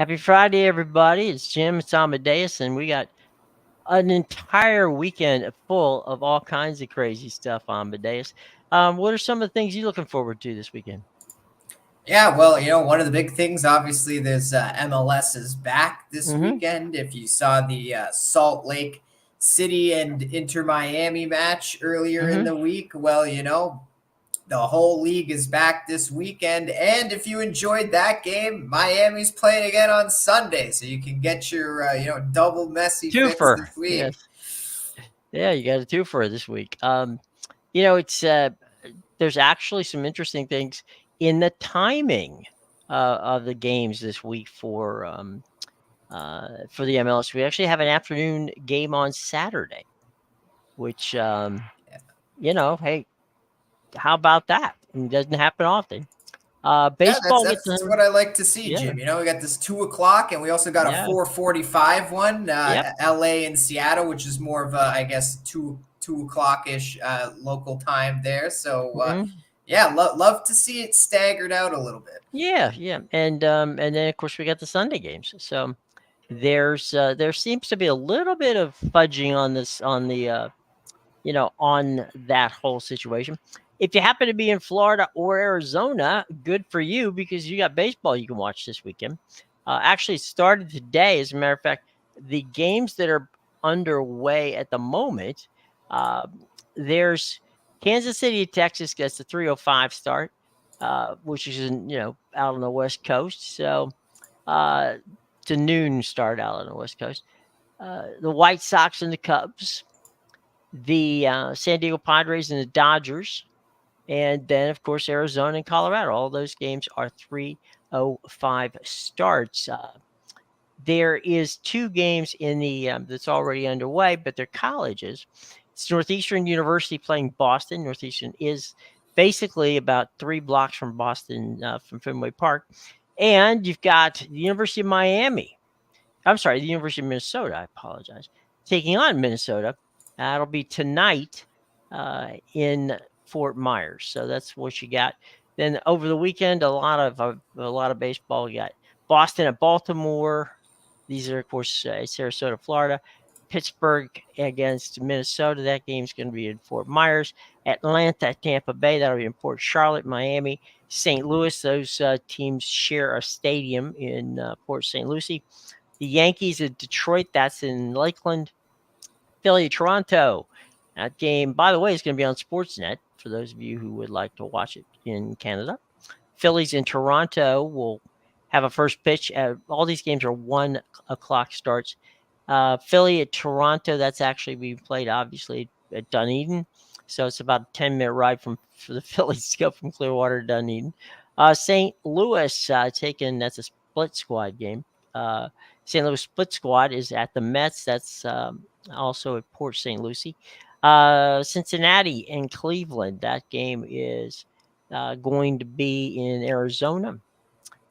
Happy Friday, everybody. It's Jim, it's Amedeus, and we got an entire weekend full of all kinds of crazy stuff, Amedeus. What are some of the things you're looking forward to this weekend? Yeah, well, one of the big things, obviously, there's MLS is back this Mm-hmm. weekend. If you saw the Salt Lake City and Inter Miami match earlier in Mm-hmm. the week, well, the whole league is back this weekend. And if you enjoyed that game, Miami's playing again on Sunday, so you can get your, double Messi fix Twofer. this week. Yes. Yeah, you got a twofer this week. It's there's actually some interesting things in the timing of the games this week for the MLS. We actually have an afternoon game on Saturday, which hey, how about that? It doesn't happen often. Yeah, that's Baseball gets that's what I like to see, yeah, Jim. We got this 2 o'clock, and we also got a yeah, 4:45 one, yep, L.A. and Seattle, which is more of a, I guess, 2 o'clock ish local time there. So mhm, yeah, love to see it staggered out a little bit. yeah, and then of course we got the Sunday games. So there seems to be a little bit of fudging on this on that whole situation. If you happen to be in Florida or Arizona, good for you because you got baseball you can watch this weekend. Actually, it started today. As a matter of fact, the games that are underway at the moment, uh, there's Kansas City, Texas gets the 3:05 start, which is out on the West Coast. So to noon start out on the West Coast. The White Sox and the Cubs, the San Diego Padres and the Dodgers, and then of course Arizona and Colorado. All those games are 3:05 starts. There is two games in the that's already underway, but they're colleges. It's Northeastern University playing Boston. Northeastern is basically about 3 blocks from Boston, from Fenway Park, and you've got the University of Miami. I'm sorry, the University of Minnesota. I apologize. Taking on Minnesota. That'll be tonight in Fort Myers. So that's what you got. Then over the weekend, a lot of baseball. You got Boston at Baltimore. These are, of course, Sarasota, Florida. Pittsburgh against Minnesota. That game's going to be in Fort Myers. Atlanta, Tampa Bay. That'll be in Port Charlotte, Miami. St. Louis. Those teams share a stadium in Port St. Lucie. The Yankees at Detroit. That's in Lakeland. Philly, Toronto. That game, by the way, is going to be on Sportsnet for those of you who would like to watch it in Canada. Phillies in Toronto will have a first pitch. All these games are 1:00 starts. Philly at Toronto, that's actually being played, obviously, at Dunedin. So it's about a 10-minute ride for the Phillies to go from Clearwater to Dunedin. St. Louis that's a split squad game. St. Louis split squad is at the Mets. That's also at Port St. Lucie. Cincinnati and Cleveland. That game is going to be in Arizona.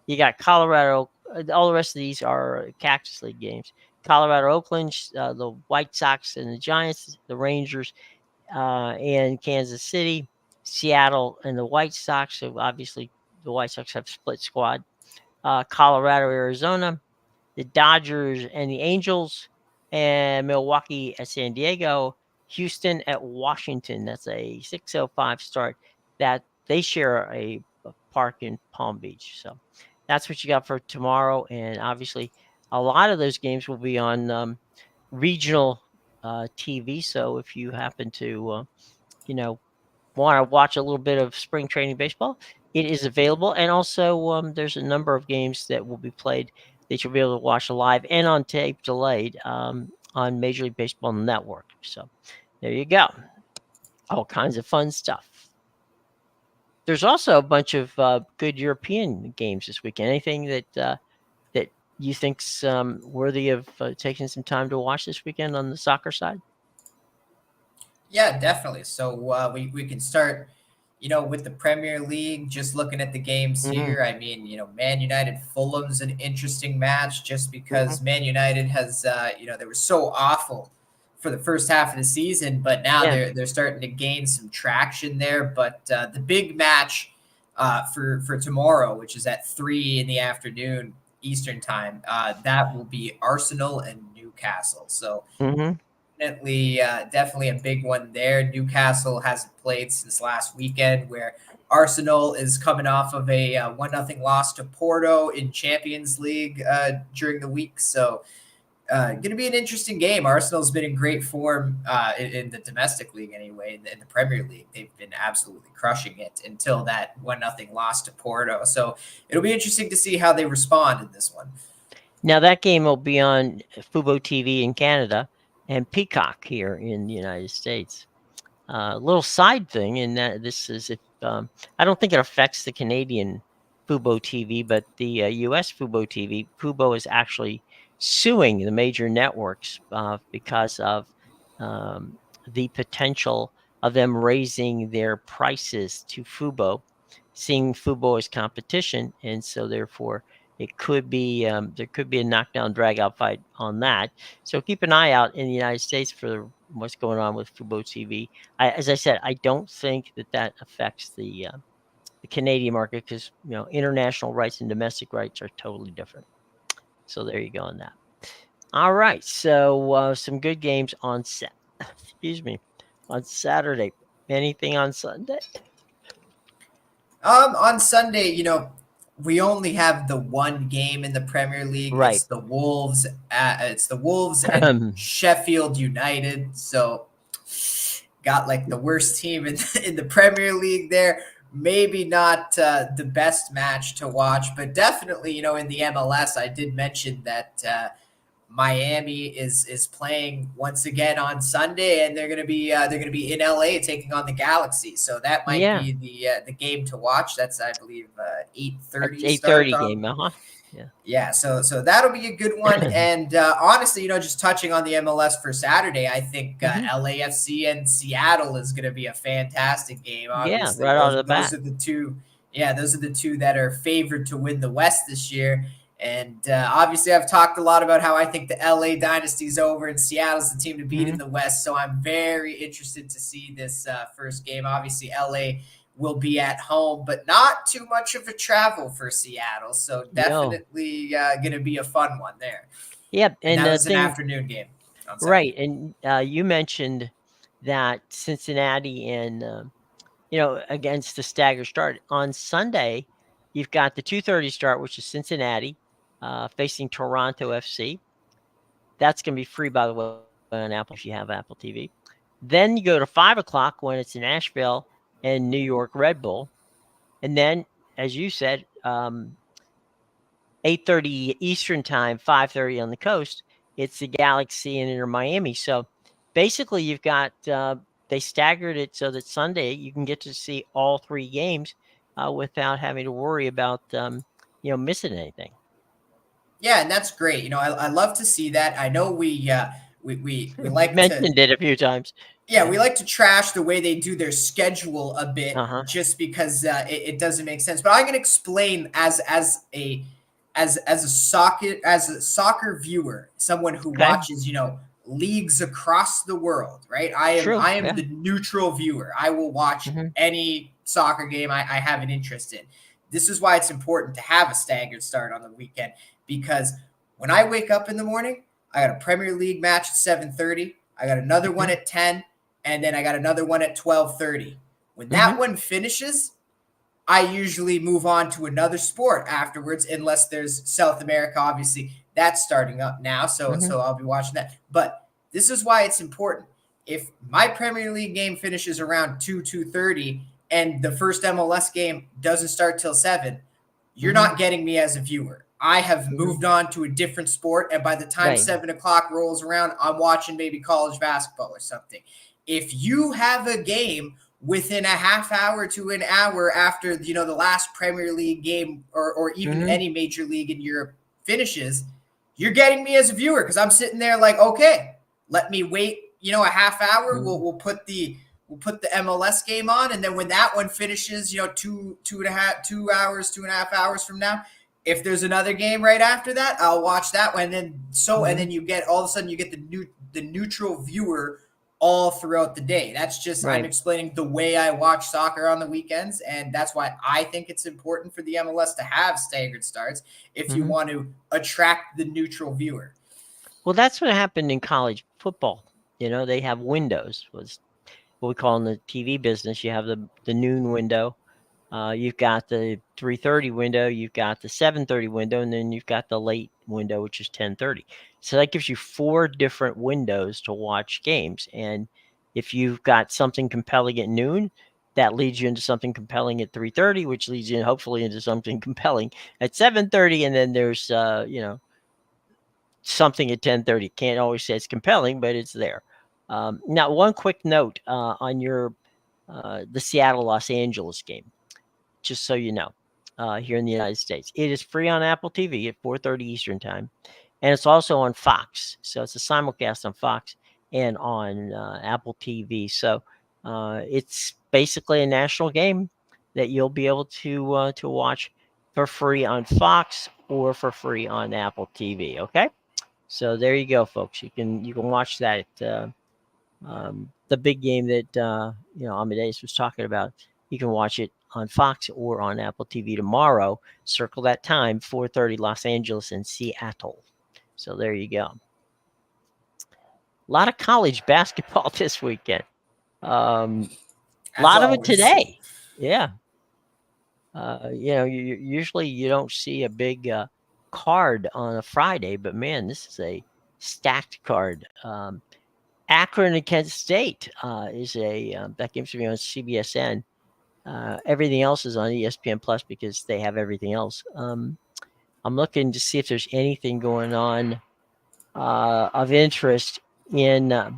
You got Colorado. All the rest of these are Cactus League games. Colorado, Oakland, the White Sox and the Giants, the Rangers, and Kansas City, Seattle, and the White Sox. So obviously, the White Sox have split squad. Colorado, Arizona, the Dodgers and the Angels, and Milwaukee at San Diego, Houston at Washington. That's a 6:05 start. That they share a park in Palm Beach. So that's what you got for tomorrow. And obviously, a lot of those games will be on regional TV. So if you happen to, want to watch a little bit of spring training baseball, it is available. And also, there's a number of games that will be played that you'll be able to watch live and on tape delayed on Major League Baseball Network. So there you go. All kinds of fun stuff. There's also a bunch of good European games this weekend. Anything that you think's worthy of taking some time to watch this weekend on the soccer side? Yeah, definitely. So we can start, with the Premier League. Just looking at the games Mm-hmm. here, I mean, Man United Fulham's an interesting match just because Mm-hmm. Man United has, they were so awful for the first half of the season, but now Yeah. they're starting to gain some traction there. But the big match for tomorrow, which is at 3 in the afternoon, Eastern time. That will be Arsenal and Newcastle. So definitely a big one there. Newcastle hasn't played since last weekend, where Arsenal is coming off of a 1-0 loss to Porto in Champions League during the week. So going to be an interesting game. Arsenal's been in great form in the domestic league anyway. In the Premier League, they've been absolutely crushing it until that 1-0 loss to Porto. So it'll be interesting to see how they respond in this one. Now that game will be on Fubo TV in Canada and Peacock here in the United States. Little side thing, and that this is if I don't think it affects the Canadian Fubo TV, but the U.S. Fubo TV. Fubo is actually suing the major networks because of the potential of them raising their prices to Fubo, seeing Fubo as competition, and so therefore it could be there could be a knockdown drag-out fight on that. So keep an eye out in the United States for what's going on with Fubo TV. As I said, I don't think that affects the Canadian market because international rights and domestic rights are totally different. So there you go on that. All right, so some good games on on Saturday. Anything on Sunday? On Sunday, we only have the one game in the Premier League. Right. It's the Wolves. And Sheffield United. So got like the worst team in the Premier League there. Maybe not the best match to watch, but definitely, in the MLS, I did mention that Miami is playing once again on Sunday, and they're gonna be in LA taking on the Galaxy. So that might be the game to watch. That's, I believe, 8:30. 8:30 game. Yeah. So that'll be a good one. And honestly, just touching on the MLS for Saturday, I think LAFC and Seattle is going to be a fantastic game. Obviously, right out of the bat. Those are the two. Yeah, those are the two that are favored to win the West this year. And obviously, I've talked a lot about how I think the LA dynasty's over and Seattle's the team to beat in the West. So I'm very interested to see this first game. Obviously, LA will be at home, but not too much of a travel for Seattle. So definitely going to be a fun one there. Yep. And that was an afternoon game. Right. And you mentioned that Cincinnati and, against the stagger start. On Sunday, you've got the 2:30 start, which is Cincinnati facing Toronto FC. That's going to be free, by the way, on Apple if you have Apple TV. Then you go to 5 o'clock when it's in Nashville and New York Red Bull. And then, as you said, 8:30 Eastern time, 5:30 on the coast, it's the Galaxy and Inter Miami. So basically you've got, they staggered it so that Sunday you can get to see all three games without having to worry about, missing anything. Yeah, and that's great. I love to see that. I know we like mentioned it a few times. Yeah, we like to trash the way they do their schedule a bit, just because it doesn't make sense. But I can explain as a soccer viewer, someone who watches leagues across the world, right? I am the neutral viewer. I will watch any soccer game I have an interest in. This is why it's important to have a staggered start on the weekend, because when I wake up in the morning, I got a Premier League match at 7:30. I got another one at 10. And then I got another one at 12:30. When that one finishes, I usually move on to another sport afterwards, unless there's South America. Obviously, that's starting up now, so I'll be watching that. But this is why it's important. If my Premier League game finishes around 2:30, and the first MLS game doesn't start till 7, you're not getting me as a viewer. I have moved on to a different sport, and by the time 7 o'clock rolls around, I'm watching maybe college basketball or something. If you have a game within a half hour to an hour after, the last Premier League game or even any major league in Europe finishes, you're getting me as a viewer, because I'm sitting there like, okay, let me wait, a half hour. We'll put the MLS game on, and then when that one finishes, 2.5 hours from now, if there's another game right after that, I'll watch that one. And then and then you get all of a sudden you get the neutral viewer all throughout the day. That's just, I'm explaining the way I watch soccer on the weekends. And that's why I think it's important for the MLS to have staggered starts if you want to attract the neutral viewer. Well, that's what happened in college football. They have windows. Was what we call in the TV business. You have the noon window. You've got the 3:30 window, you've got the 7:30 window, and then you've got the late window, which is 10:30. So that gives you 4 different windows to watch games. And if you've got something compelling at noon, that leads you into something compelling at 3:30, which leads you hopefully into something compelling at 7:30, and then there's something at 10:30. Can't always say it's compelling, but it's there. Now, one quick note on the Seattle Los Angeles game. Just so you know, here in the United States. It is free on Apple TV at 4:30 Eastern Time, and it's also on Fox. So it's a simulcast on Fox and on Apple TV. So it's basically a national game that you'll be able to watch for free on Fox or for free on Apple TV. Okay, so there you go, folks. You can watch that. The big game that Amedeus was talking about. You can watch it on Fox or on Apple TV tomorrow. Circle that time, 4:30 Los Angeles and Seattle. So there you go. A lot of college basketball this weekend. A lot of it today. Yeah. Usually you don't see a big card on a Friday, but man, this is a stacked card. Akron and Kent State is that game's going to be on CBSN. Everything else is on ESPN Plus because they have everything else. I'm looking to see if there's anything going on of interest in the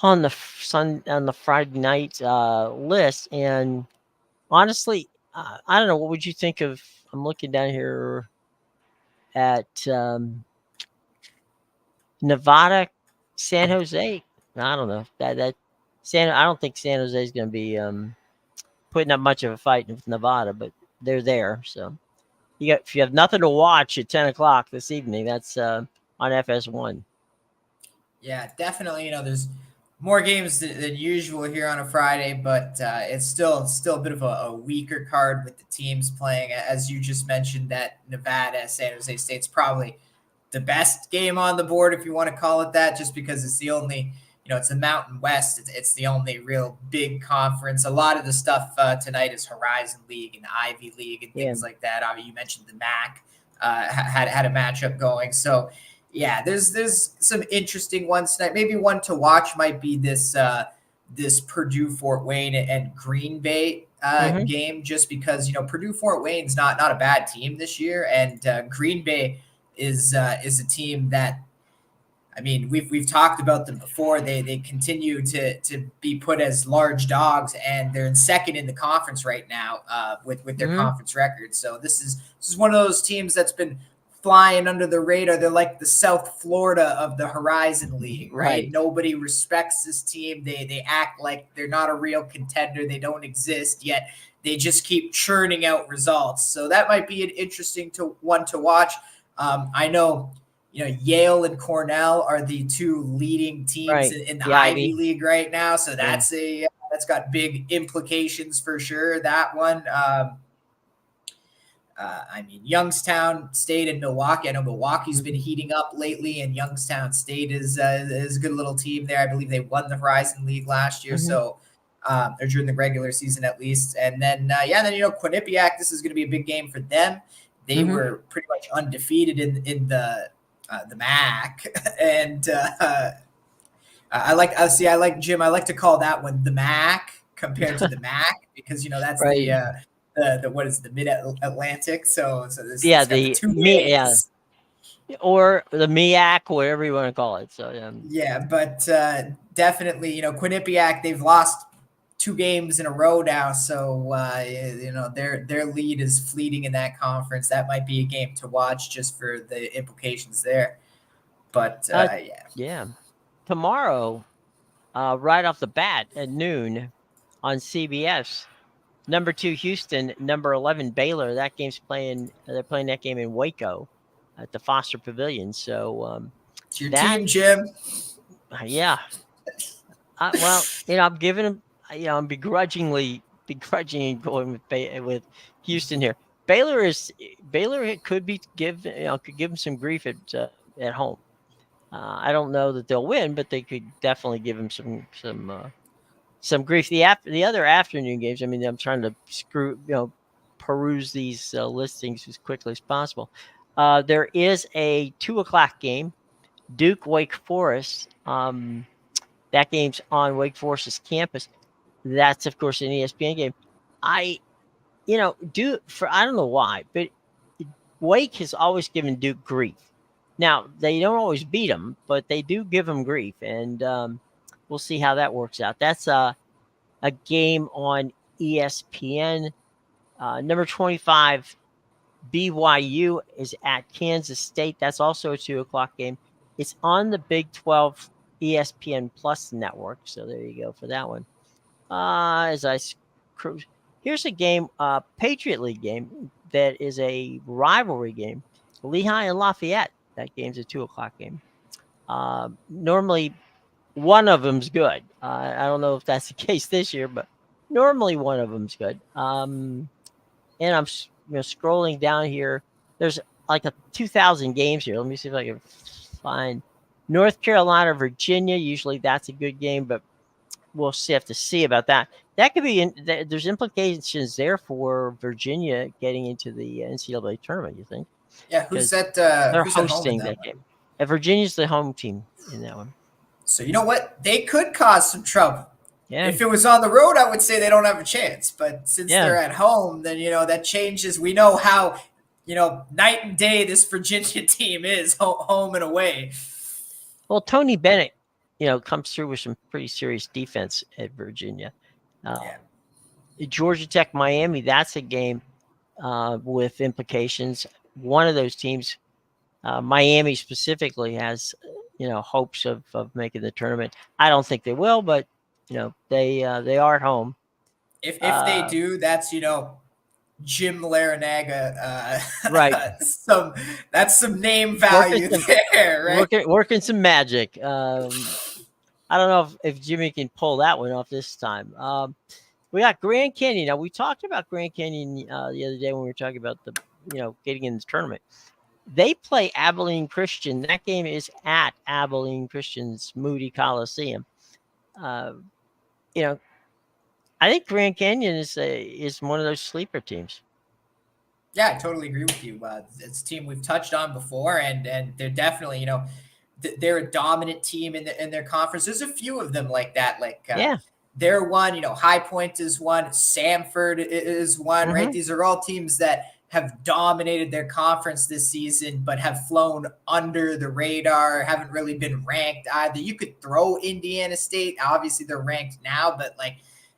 on the Friday night list. And honestly, I don't know. What would you think of? I'm looking down here at Nevada, San Jose. I don't know that I don't think San Jose is going to be putting up much of a fight with Nevada, but they're there. So if you have nothing to watch at 10:00 this evening, that's on FS1. Yeah, definitely. There's more games than usual here on a Friday, but it's still a bit of a weaker card with the teams playing. As you just mentioned, that Nevada San Jose State's probably the best game on the board, if you want to call it that, just because it's the only, it's the Mountain West. It's the only real big conference. A lot of the stuff tonight is Horizon League and Ivy League and things like that. You mentioned the MAC had a matchup going. So, yeah, there's some interesting ones tonight. Maybe one to watch might be this Purdue Fort Wayne and Green Bay game, just because Purdue Fort Wayne's not a bad team this year, and Green Bay is a team that, I mean, we've talked about them before. They continue to be put as large dogs, and they're in second in the conference right now with their conference record. So this is one of those teams that's been flying under the radar. They're like the South Florida of the Horizon League, right? Nobody respects this team. They act like they're not a real contender. They don't exist, yet they just keep churning out results. So that might be an interesting one to watch. I know, Yale and Cornell are the two leading teams in the Ivy League right now. So that's that's got big implications for sure. That one. I mean, Youngstown State and Milwaukee. I know Milwaukee's been heating up lately, and Youngstown State is a good little team there. I believe they won the Horizon League last year, so or during the regular season at least. And then, Quinnipiac. This is going to be a big game for them. They were pretty much undefeated in the MAC, and I like Jim. I like to call that one the MAC compared to the MAC because that's the what is the Mid Atlantic? So this the two names. Or the MIAC, whatever you want to call it. So but definitely, Quinnipiac, they've lost 2 games in a row now, so their lead is fleeting in that conference. That might be a game to watch just for the implications there. But tomorrow, right off the bat at noon on CBS. Number 2 Houston, number 11 Baylor. That game's playing. They're playing that game in Waco at the Foster Pavilion. So It's your That, team, Jim. yeah. Well, I'm giving him. I'm begrudgingly going with Houston here. Baylor could give him some grief at home. I don't know that they'll win, but they could definitely give him some grief. The other afternoon games. I mean, I'm trying to peruse these listings as quickly as possible. There is a 2:00 game, Duke Wake Forest. That game's on Wake Forest's campus. That's of course an ESPN game. I don't know why, but Wake has always given Duke grief. Now they don't always beat them, but they do give them grief, and we'll see how that works out. That's a game on ESPN. Number 25, BYU is at Kansas State. That's also a 2:00 game. It's on the Big 12 ESPN Plus network. So there you go for that one. As I cruise, here's a game, Patriot League game that is a rivalry game. Lehigh and Lafayette. That game's a 2:00 game. Normally, one of them's good. I don't know if that's the case this year, but normally one of them's good. And I'm scrolling down here. There's like 2,000 games here. Let me see if I can find North Carolina, Virginia. Usually that's a good game, but we'll have to see about that. That could be there's implications there for Virginia getting into the NCAA tournament. You think? Yeah, who's that? They're Who's hosting that game. Virginia's the home team in that one. So you know what? They could cause some trouble. Yeah. If it was on the road, I would say they don't have a chance. But since they're at home, then that changes. We know how night and day this Virginia team is, home and away. Well, Tony Bennett, comes through with some pretty serious defense at Virginia. Georgia Tech, Miami, that's a game with implications. One of those teams, Miami specifically, has hopes of making the tournament. I don't think they will, but they are at home. If they do, that's Jim Larinaga, right? That's some name value there, right? Working some magic. I don't know if Jimmy can pull that one off this time. We got Grand Canyon. Now we talked about Grand Canyon the other day when we were talking about the getting in the tournament. They play Abilene Christian. That game is at Abilene Christian's Moody Coliseum. I think Grand Canyon is one of those sleeper teams. Yeah, I totally agree with you. It's a team we've touched on before, and they're definitely they're a dominant team in their conference. There's a few of them like that. They're one. High Point is one. Samford is one. Right? These are all teams that have dominated their conference this season, but have flown under the radar, haven't really been ranked either. You could throw Indiana State. Obviously, they're ranked now, but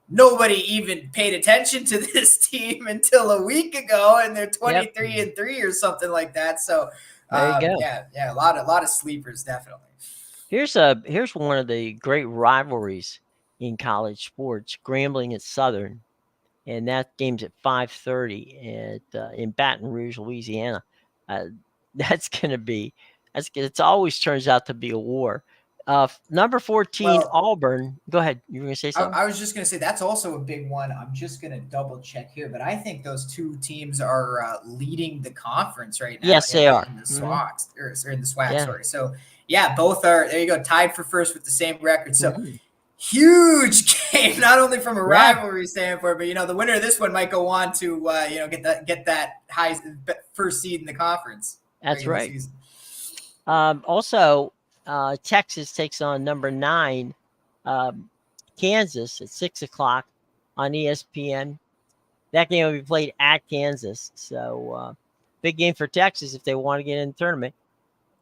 nobody even paid attention to this team until a week ago, and they're 23-3 or something like that. So, there you go. Yeah, a lot of sleepers, definitely. Here's one of the great rivalries in college sports: Grambling at Southern. And that game's at 5:30 in Baton Rouge, Louisiana. That's going to be it always turns out to be a war. Number 14, Auburn. Go ahead. You were going to say something? I was just going to say that's also a big one. I'm just going to double check here, but I think those two teams are leading the conference right now. Yes, they are. In the SWAC, or in the SWAC, sorry. So, yeah, both are, there you go, tied for first with the same record. So, huge game, not only from a rivalry standpoint, but the winner of this one might go on to get that high first seed in the conference. That's right. Also, Texas takes on number 9, Kansas at 6:00 on ESPN. That game will be played at Kansas, so big game for Texas if they want to get in the tournament.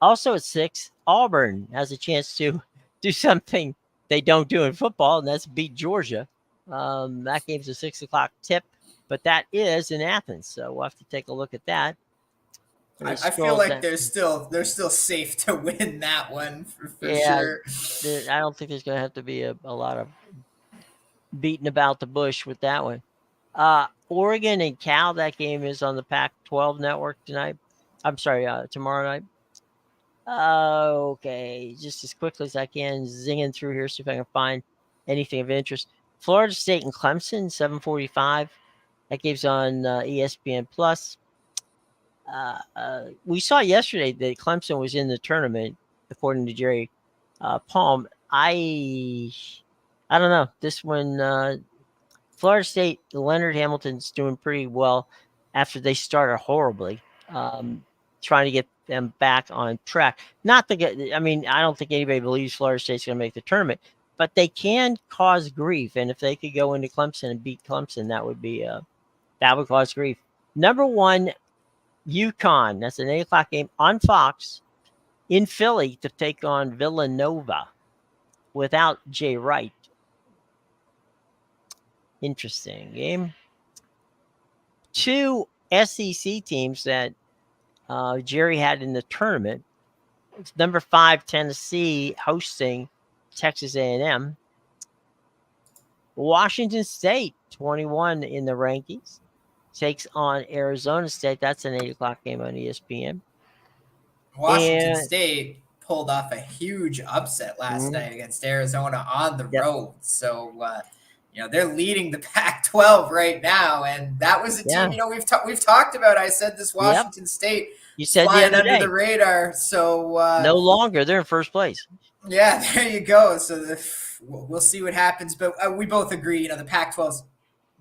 Also at 6, Auburn has a chance to do something they don't do in football, and that's beat Georgia. That game's a 6:00 tip, but that is in Athens, so we'll have to take a look at that. I feel like they're still safe to win that one for sure. I don't think there's going to have to be a lot of beating about the bush with that one. Oregon and Cal, that game is on the Pac-12 network tonight. I'm sorry, tomorrow night. Okay, just as quickly as I can, zinging through here, see if I can find anything of interest. Florida State and Clemson, 7:45. That game's on ESPN Plus. We saw yesterday that Clemson was in the tournament, according to Jerry Palm. I don't know. This one, Florida State, Leonard Hamilton's doing pretty well after they started horribly. Trying to get them back on track. Not to get, I mean, I don't think anybody believes Florida State's going to make the tournament, but they can cause grief. And if they could go into Clemson and beat Clemson, that would cause grief. Number one, UConn. That's an 8:00 game on Fox in Philly to take on Villanova without Jay Wright. Interesting game. Two SEC teams that Jerry had in the tournament. It's number 5 Tennessee hosting Texas A&M. Washington State, 21 in the rankings, takes on Arizona State. That's an 8:00 game on ESPN. Washington State pulled off a huge upset last night against Arizona on the road. So, they're leading the Pac-12 right now, and that was a team. We've talked about. I said this Washington State. You said flying the other under day. the radar. So no longer they're in first place. Yeah, there you go. So we'll see what happens, but we both agree. The Pac-12's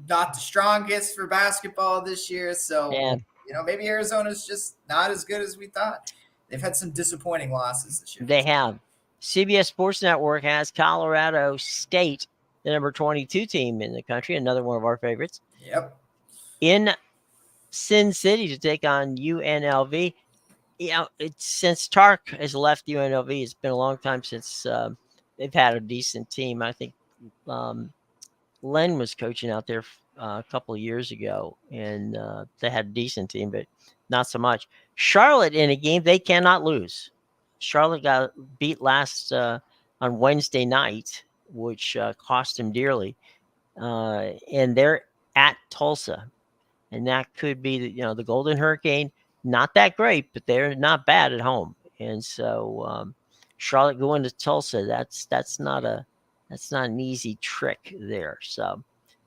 not the strongest for basketball this year. So maybe Arizona's just not as good as we thought. They've had some disappointing losses this year. They have. CBS Sports Network has Colorado State, the number 22 team in the country, another one of our favorites. Yep. In Sin City to take on UNLV. Since Tark has left UNLV, it's been a long time since they've had a decent team. I think Len was coaching out there a couple of years ago, and they had a decent team, but not so much. Charlotte in a game they cannot lose. Charlotte got beat last on Wednesday night, which cost them dearly, and they're at Tulsa, and that could be the Golden Hurricane. Not that great, but they're not bad at home, and so Charlotte going to Tulsa. That's not an easy trick there. So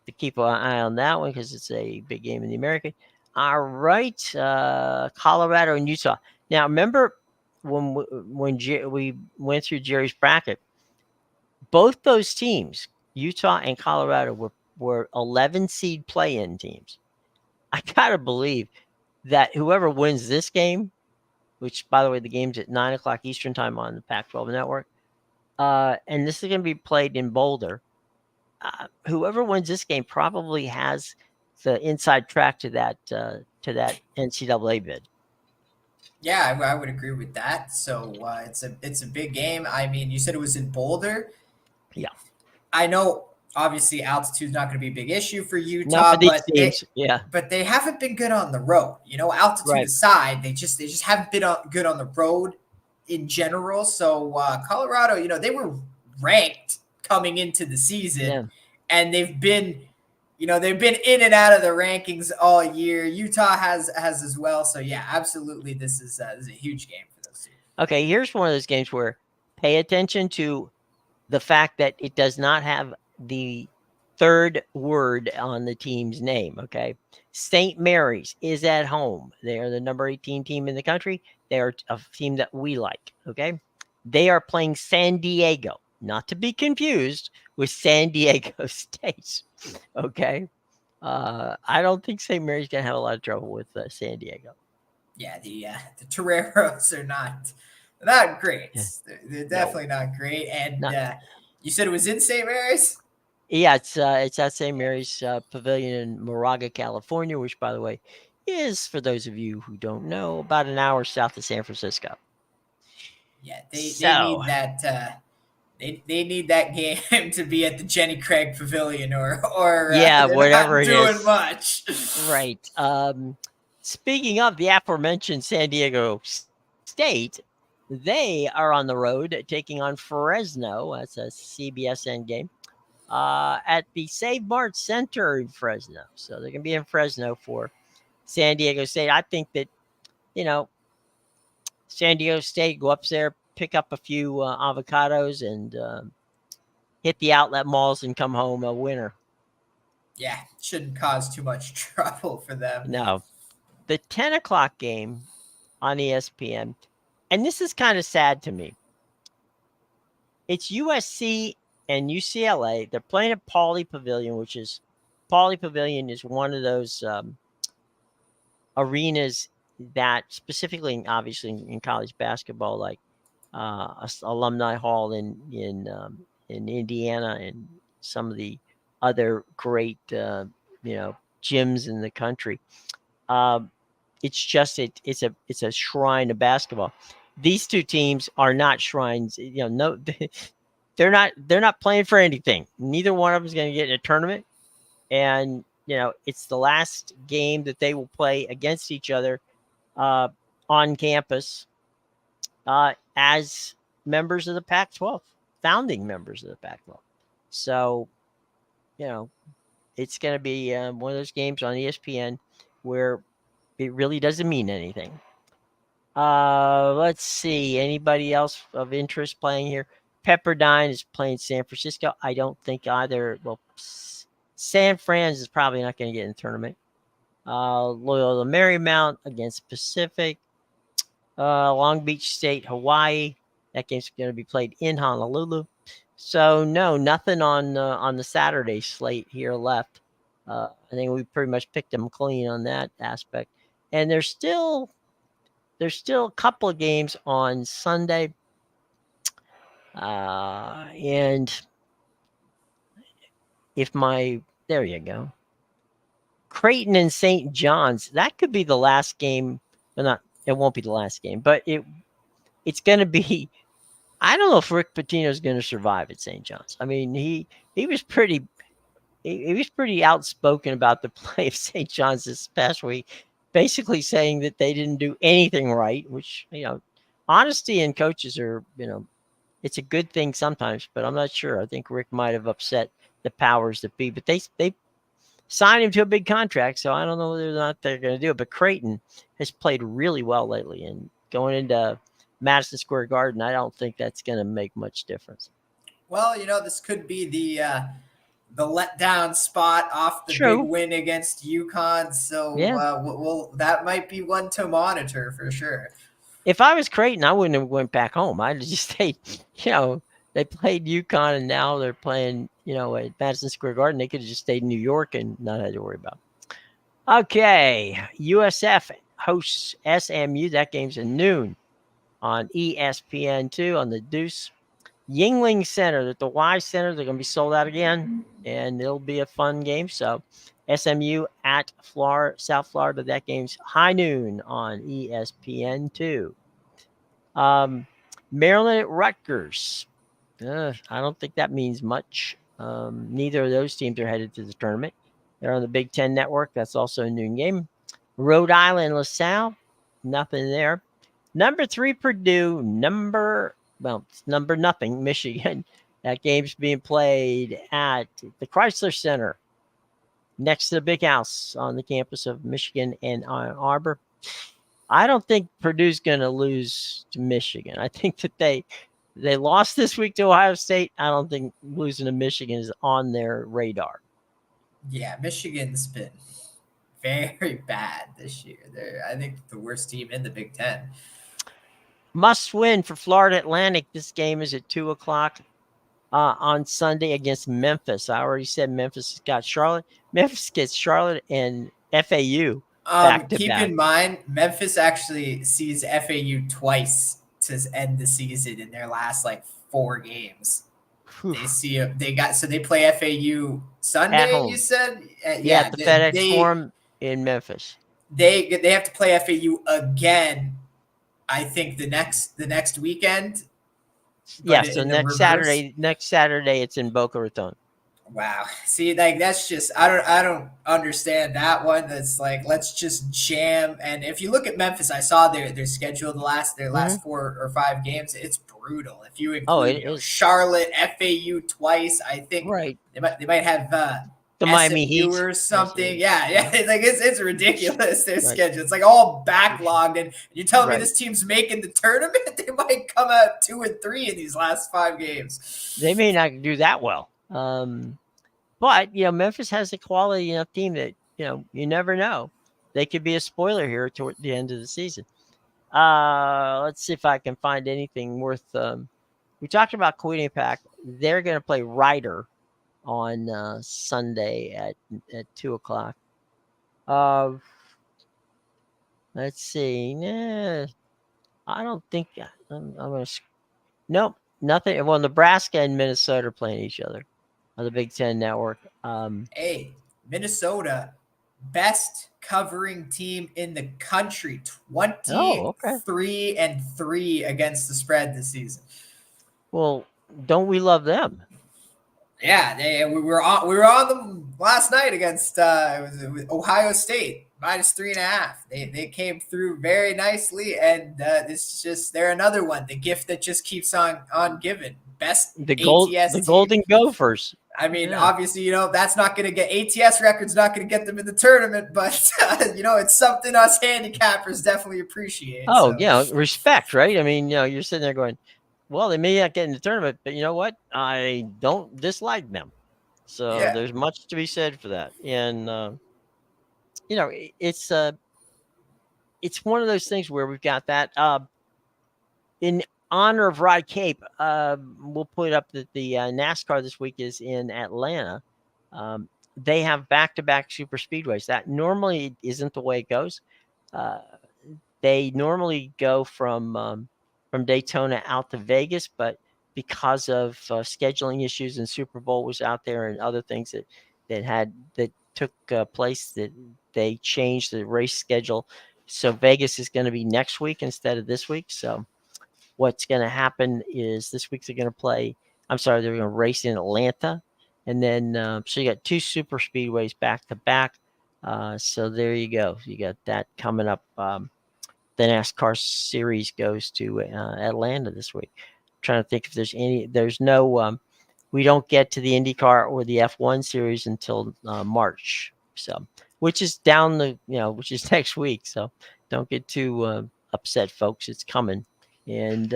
to keep an eye on that one because it's a big game in the American. All right, Colorado and Utah. Now remember when we went through Jerry's bracket, both those teams, Utah and Colorado, were 11 seed play-in teams. I gotta believe that whoever wins this game, which by the way the game's at 9:00 Eastern time on the Pac-12 network, and this is going to be played in Boulder. Whoever wins this game probably has the inside track to that NCAA bid. Yeah, I would agree with that. So it's a big game. I mean, you said it was in Boulder. Yeah, I know. Obviously, altitude's not going to be a big issue for Utah, but they haven't been good on the road. Altitude aside, they just haven't been good on the road in general. So Colorado, they were ranked coming into the season, and they've been in and out of the rankings all year. Utah has as well. So yeah, absolutely, this is a huge game for those two. Okay, here's one of those games where pay attention to the fact that it does not have the third word on the team's name. Okay, St. Mary's is at home. They are the number 18 team in the country. They are a team that we like. Okay, they are playing San Diego, not to be confused with San Diego State. Okay, I don't think St. Mary's gonna have a lot of trouble with San Diego. Yeah, the Toreros are not great. They're definitely not great. And you said it was in St. Mary's? Yeah, it's at St. Mary's Pavilion in Moraga, California, which, by the way, is, for those of you who don't know, about an hour south of San Francisco. Yeah, they need that. They need that game to be at the Jenny Craig Pavilion or whatever it is. Doing much, right? Speaking of the aforementioned San Diego State, they are on the road taking on Fresno. That's a CBSN game. At the Save Mart Center in Fresno. So they're going to be in Fresno for San Diego State. I think that, San Diego State, go up there, pick up a few avocados, and hit the outlet malls and come home a winner. Yeah, shouldn't cause too much trouble for them. No. The 10 o'clock game on ESPN, and this is kind of sad to me. It's USC and UCLA. They're playing at Pauley Pavilion, Pauley Pavilion is one of those arenas that specifically, obviously, in college basketball, like Alumni Hall in Indiana and some of the other great gyms in the country. It's just it's a shrine of basketball. These two teams are not shrines. No, they're not playing for anything. Neither one of them is going to get in a tournament, and it's the last game that they will play against each other on campus as members of the Pac-12, founding members of the Pac-12. So, it's going to be one of those games on ESPN where it really doesn't mean anything. Let's see. Anybody else of interest playing here? Pepperdine is playing San Francisco. I don't think either. Well, San Fran's is probably not going to get in the tournament. Loyola Marymount against Pacific. Long Beach State, Hawaii. That game's going to be played in Honolulu. So no, nothing on the Saturday slate here left. I think we pretty much picked them clean on that aspect. And there's still a couple of games on Sunday. And there you go. Creighton and St. John's, that could be the last game. Well, it won't be the last game, but it's going to be. I don't know if Rick Pitino is going to survive at St. John's. I mean, he was pretty outspoken about the play of St. John's this past week, basically saying that they didn't do anything right. Which honesty in coaches are it's a good thing sometimes, but I'm not sure. I think Rick might have upset the powers that be, but they signed him to a big contract, so I don't know whether or not they're going to do it. But Creighton has played really well lately, and going into Madison Square Garden, I don't think that's going to make much difference. Well, this could be the letdown spot off the big win against UConn. So that might be one to monitor for sure. If I was Creighton, I wouldn't have went back home. I'd just stayed. They played UConn, and now they're playing. At Madison Square Garden, they could have just stayed in New York and not had to worry about. Okay, USF hosts SMU. That game's at noon on ESPN2 on the Deuce. Yingling Center, at the Y Center, they're going to be sold out again, and it'll be a fun game. So SMU at South Florida, that game's high noon on ESPN2. Maryland at Rutgers. I don't think that means much. Neither of those teams are headed to the tournament. They're on the Big Ten Network. That's also a noon game. Rhode Island, LaSalle, nothing there. Number 3, Purdue. Number nothing, Michigan. That game's being played at the Chrysler Center next to the big house on the campus of Michigan and Ann Arbor. I don't think Purdue's going to lose to Michigan. I think that they lost this week to Ohio State. I don't think losing to Michigan is on their radar. Yeah, Michigan's been very bad this year. They're, I think, the worst team in the Big Ten. Must win for Florida Atlantic. This game is at 2:00 on Sunday against Memphis. I already said Memphis has got Charlotte. Memphis gets Charlotte and FAU back to keep back. In mind, Memphis actually sees FAU twice to end the season in their last 4 games. They play FAU Sunday. You said, at the FedEx Forum in Memphis. They have to play FAU again. I think the next weekend. Yeah, so next Saturday it's in Boca Raton. Wow. See, that's just I don't understand that one. That's let's just jam. And if you look at Memphis, I saw their schedule their last 4 or 5 games. It's brutal. If you include Charlotte, FAU twice, I think they might have the Miami SMU Heat or something. Yeah, yeah. like it's ridiculous, their Right. schedule. It's like all backlogged, and you're telling me Right. this team's making the tournament? They might come out 2-3 in these last 5 games. They may not do that well. But Memphis has a quality enough team that you never know. They could be a spoiler here toward the end of the season. Let's see if I can find anything worth. We talked about Quinnipiac. They're going to play Ryder on Sunday at 2:00. Let's see. I don't think I'm going to. Nope, nothing. Well, Nebraska and Minnesota are playing each other on the Big Ten Network. Hey, Minnesota, best covering team in the country, 23-3 against the spread this season. Well, don't we love them? Yeah, we were on them last night against it was Ohio State -3.5. They came through very nicely, and it's just they're another one, the gift that just keeps on giving. Best The ATS team. Golden Gophers. I mean, obviously, that's not going to get ATS records, not going to get them in the tournament, but it's something us handicappers definitely appreciate. Oh, yeah, respect, right? I mean, you're sitting there going, well, they may not get in the tournament, but you know what? I don't dislike them. So there's much to be said for that. And it's one of those things where we've got that. In honor of Rod Cape, we'll put up that the NASCAR this week is in Atlanta. They have back-to-back super speedways. That normally isn't the way it goes. They normally go from Daytona out to Vegas, but because of scheduling issues and Super Bowl was out there and other things that took place, that they changed the race schedule. So Vegas is going to be next week instead of this week. So what's going to happen is this week they're going to race in Atlanta. And then, so you got 2 super speedways back to back. So there you go. You got that coming up. The NASCAR series goes to Atlanta this week. I'm trying to think if there's no, we don't get to the IndyCar or the F1 series until March. So, which is which is next week. So don't get too upset, folks. It's coming. And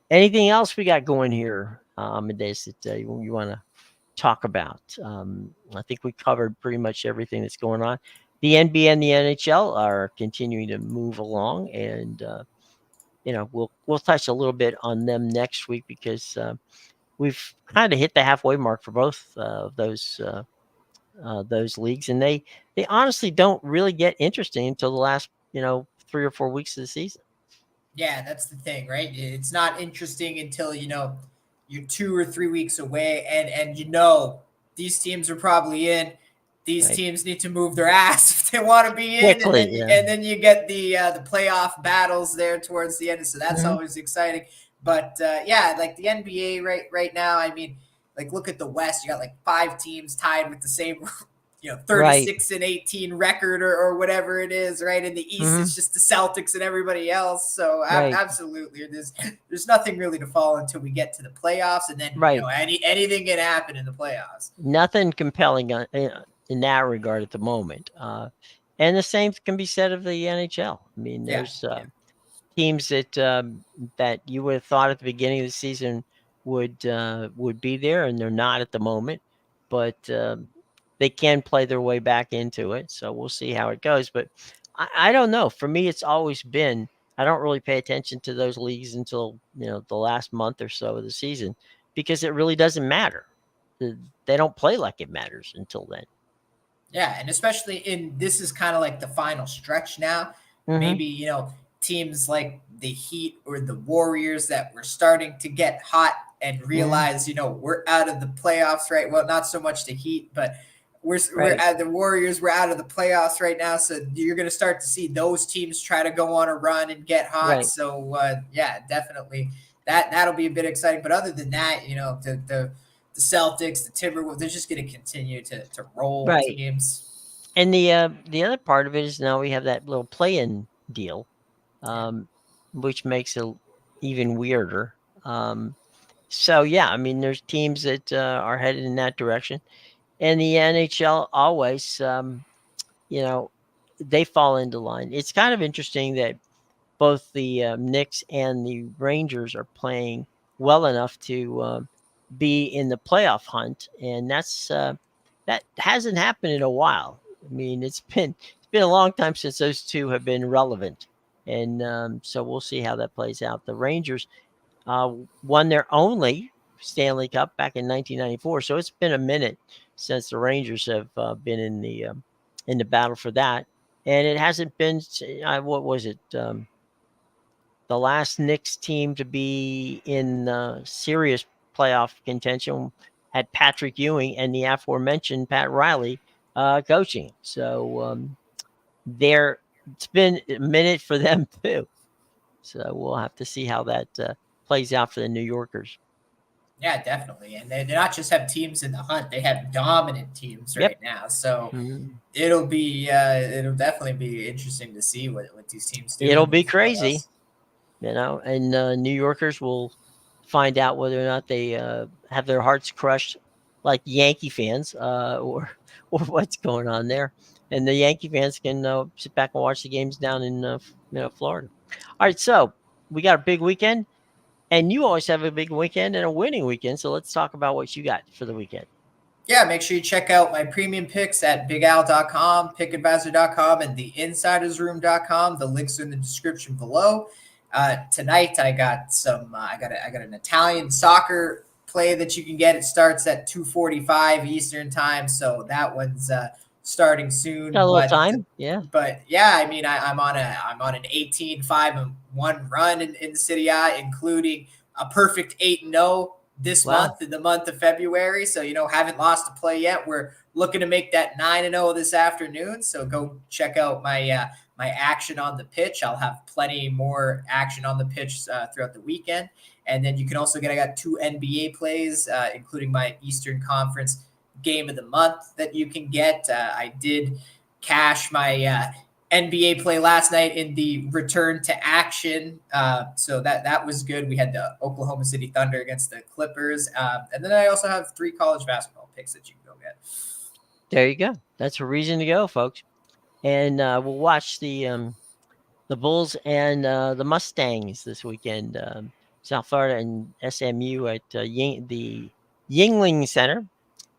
anything else we got going here, Amedeus, that you want to talk about? I think we covered pretty much everything that's going on. The NBA and the NHL are continuing to move along, and we'll touch a little bit on them next week because we've kind of hit the halfway mark for both of those leagues, and they honestly don't really get interesting until the last 3 or 4 weeks of the season. Yeah, that's the thing, right? It's not interesting until you're 2 or 3 weeks away, and these teams are probably in. These teams need to move their ass if they want to be in, and then you get the playoff battles there towards the end. So that's always exciting. But like the NBA right now, I mean, like look at the West. You got like 5 teams tied with the same 36-18 record or whatever it is, right? In the East, it's just the Celtics and everybody else. So absolutely, there's nothing really to follow until we get to the playoffs, and then anything can happen in the playoffs. Nothing compelling in that regard at the moment. And the same can be said of the NHL. I mean, there's teams that you would have thought at the beginning of the season would be there, and they're not at the moment, but they can play their way back into it. So we'll see how it goes. But I don't know. For me, it's always been, I don't really pay attention to those leagues until, the last month or so of the season, because it really doesn't matter. They don't play like it matters until then. Yeah, and especially this is kind of like the final stretch now. Maybe, teams like the Heat or the Warriors that were starting to get hot and realize, we're out of the playoffs, right? Well, not so much the Heat, but we're at the Warriors. We're out of the playoffs right now. So you're going to start to see those teams try to go on a run and get hot. Right. So, definitely that'll be a bit exciting. But other than that, the Celtics, the Timberwolves, they're just going to continue to roll teams. And the other part of it is now we have that little play-in deal, which makes it even weirder. So, I mean, there's teams that are headed in that direction. And the NHL always, they fall into line. It's kind of interesting that both the Knicks and the Rangers are playing well enough to be in the playoff hunt, and that hasn't happened in a while. I mean, it's been a long time since those two have been relevant, and so we'll see how that plays out. The Rangers won their only Stanley Cup back in 1994, so it's been a minute since the Rangers have been in the battle for that, and it hasn't been what was it? The last Knicks team to be in serious playoff contention had Patrick Ewing and the aforementioned Pat Riley coaching. So it's been a minute for them too. So we'll have to see how that plays out for the New Yorkers. Yeah, definitely. And they not just have teams in the hunt; they have dominant teams right now. So it'll definitely be interesting to see what these teams do. It'll be crazy. And New Yorkers will find out whether or not they have their hearts crushed like Yankee fans or what's going on there. And the Yankee fans can sit back and watch the games down in Florida. All right, so we got a big weekend, and you always have a big weekend and a winning weekend. So let's talk about what you got for the weekend. Yeah, make sure you check out my premium picks at bigal.com, pickadvisor.com, and theinsidersroom.com. The links are in the description below. Tonight I got I got an Italian soccer play that you can get. It starts at 2:45 Eastern time, so that one's starting soon. Got a little time, yeah. But yeah, I mean, I'm on an 18-5-1 run in Serie A, including a perfect 8-0 this month, in the month of February. So, haven't lost a play yet. We're looking to make that 9-0 this afternoon. So go check out my my action on the pitch. I'll have plenty more action on the pitch throughout the weekend. And then you can also I got 2 NBA plays, including my Eastern Conference game of the month that you can get. I did cash my NBA play last night in the return to action. So that was good. We had the Oklahoma City Thunder against the Clippers. And then I also have 3 college basketball picks that you can go get. There you go. That's a reason to go, folks. And we'll watch the Bulls and the Mustangs this weekend. South Florida and SMU at the Yingling Center,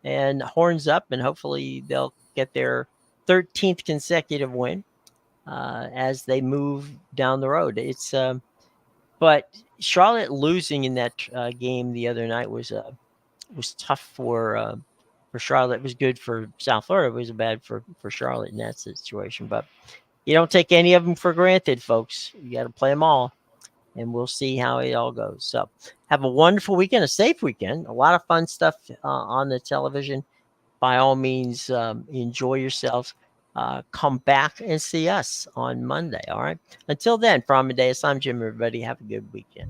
and horns up, and hopefully they'll get their 13th consecutive win as they move down the road. It's but Charlotte losing in that game the other night was tough for Charlotte. It was good for South Florida. It was bad for Charlotte in that situation. But you don't take any of them for granted, folks. You got to play them all, and we'll see how it all goes. So have a wonderful weekend, a safe weekend, a lot of fun stuff on the television. By all means, enjoy yourselves. Come back and see us on Monday. All right. Until then, from Amedeus, I'm Jim. Everybody have a good weekend.